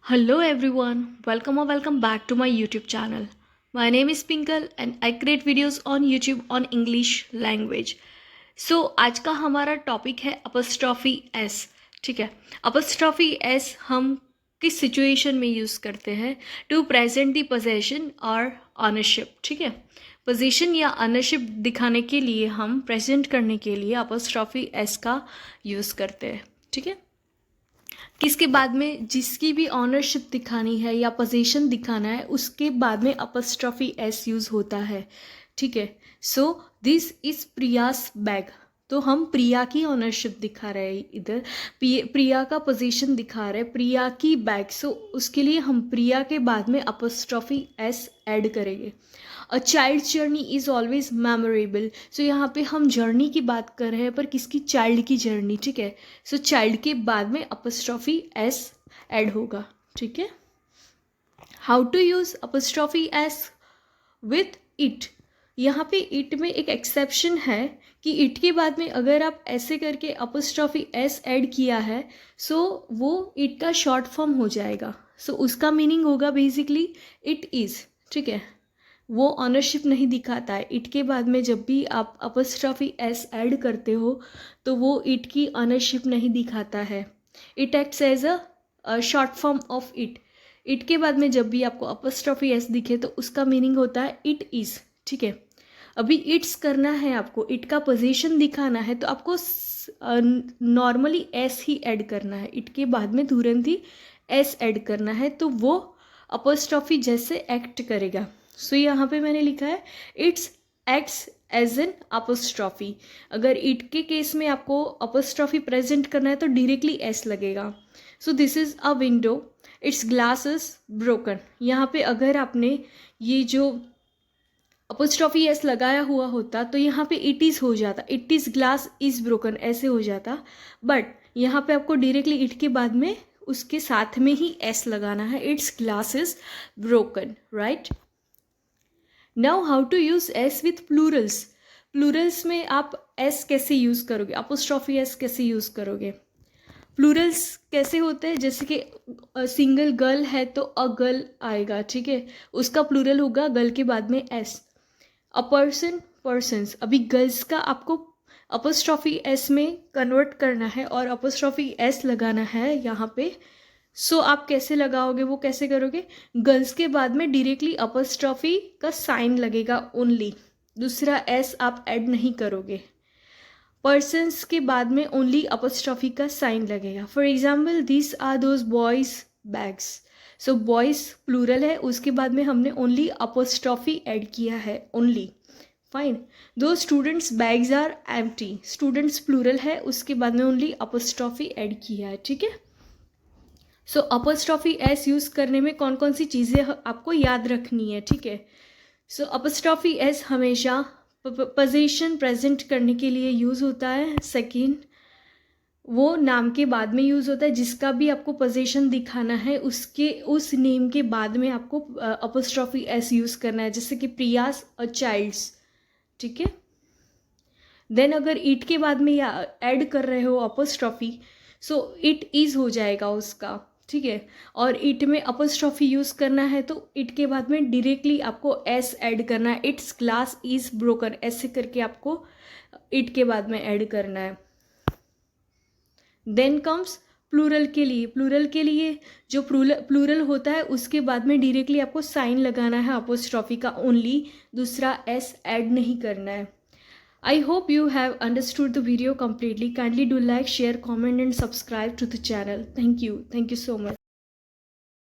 Hello everyone, welcome or welcome back to my YouTube channel. My name is Pinkal and I create videos on YouTube on English language. So आज का हमारा topic है apostrophe S. ठीक है, apostrophe S हम किस situation में use करते हैं? टू प्रेजेंट द पोजेशन और ऑनरशिप. ठीक है, पोजीशन या ऑनरशिप दिखाने के लिए हम प्रेजेंट करने के लिए अपस्ट्रॉफी एस का यूज़ करते हैं. ठीक है, किसके बाद में जिसकी भी ऑनरशिप दिखानी है या पोजीशन दिखाना है उसके बाद में अपस्ट्रॉफी एस यूज़ होता है. ठीक है, so this is Priya's bag. तो हम प्रिया की ऑनरशिप दिखा रहे हैं इधर, प्रिया का पोजीशन दिखा रहे हैं, प्रिया की बैग. सो उसके लिए हम प्रिया के बाद में अपस्ट्रॉफी एस ऐड करेंगे. A child journey is always memorable. So यहाँ पे हम जर्नी की बात कर रहे हैं पर किसकी? चाइल्ड की जर्नी. ठीक है, सो चाइल्ड के बाद में अपस्ट्रॉफी एस ऐड होगा. ठीक है, how to use apostrophe s with it. यहाँ पे इट में एक एक्सेप्शन है कि इट के बाद में अगर आप ऐसे करके अपस्ट्रॉफी एस ऐड किया है सो वो इट का शॉर्ट फॉर्म हो जाएगा. सो उसका मीनिंग होगा बेसिकली इट इज़. ठीक है, वो ऑनरशिप नहीं दिखाता है. इट के बाद में जब भी आप अपस्ट्रॉफी एस ऐड करते हो तो वो इट की ऑनरशिप नहीं दिखाता है. It acts as a short form of it. It के बाद में जब भी आपको अपस्ट्रॉफी एस दिखे तो उसका मीनिंग होता है इट इज़. ठीक है, अभी इट्स करना है आपको, इट का पोजीशन दिखाना है तो आपको नॉर्मली एस ही ऐड करना है. इट के बाद में तुरंत ही एस ऐड करना है तो वो अपस्ट्रॉफी जैसे एक्ट करेगा. सो यहाँ पे मैंने लिखा है its acts as an apostrophe. अगर इट के केस में आपको अपस्ट्रॉफी प्रेजेंट करना है तो डायरेक्टली एस लगेगा. So this is a window, it's glass is broken. यहाँ पे अगर आपने ये जो अपस्ट्रॉफी एस लगाया हुआ होता तो यहाँ पे इट इज़ हो जाता, it is glass is broken ऐसे हो जाता. बट यहाँ पे आपको डायरेक्टली इट के बाद में उसके साथ में ही एस लगाना है, its glass is broken. Right, now how to use s with plurals. Plurals में आप एस कैसे यूज़ करोगे, अपस्ट्रॉफी एस कैसे यूज़ करोगे? प्लूरल्स कैसे होते हैं? जैसे कि सिंगल गर्ल है तो अ गर्ल आएगा. ठीक है, उसका प्लूरल होगा गर्ल के बाद में एस. A person, persons. अभी गर्ल्स का आपको अपस्ट्रॉफी एस में कन्वर्ट करना है और अपस्ट्रॉफी एस लगाना है यहाँ पे. सो आप कैसे लगाओगे, वो कैसे करोगे? गर्ल्स के बाद में डायरेक्टली अपस्ट्रॉफी का साइन लगेगा ओनली, दूसरा एस आप ऐड नहीं करोगे. पर्सन्स के बाद में ओनली अपस्ट्रॉफी का साइन लगेगा. For example this are those boys bags. So boys plural है, उसके बाद में हमने ओनली अपस्ट्रॉफी ऐड किया है ओनली. फाइन, दो students bags are empty. Students plural है, उसके बाद में ओनली अपस्ट्रॉफी ऐड किया है. ठीक है, सो अपस्ट्रॉफी एस यूज़ करने में कौन कौन सी चीज़ें आपको याद रखनी है. ठीक है, सो अपस्ट्रॉफी एस हमेशा पोजीशन प्रेजेंट करने के लिए यूज़ होता है. सेकेंड, वो नाम के बाद में यूज़ होता है. जिसका भी आपको पोजीशन दिखाना है उसके उस नेम के बाद में आपको अपस्ट्रॉफी एस यूज़ करना है, जैसे कि प्रियास और चाइल्ड्स. ठीक है, देन अगर इट के बाद में या ऐड कर रहे हो अपस्ट्रॉफी सो इट इज़ हो जाएगा उसका. ठीक है, और इट में अपस्ट्रॉफी यूज़ करना है तो इट के बाद में डायरेक्टली आपको एस ऐड करना है, इट्स ग्लास इज़ ब्रोकन ऐसे करके आपको इट के बाद में ऐड करना है. देन कम्स प्लूरल के लिए. प्लूरल के लिए जो प्लूरल होता है उसके बाद में डायरेक्टली आपको साइन लगाना है अपस्ट्रॉफी का ओनली, दूसरा एस ऐड नहीं करना है. I hope you have understood the video completely. Kindly do like, share, comment and subscribe to the channel. Thank you. Thank you so much.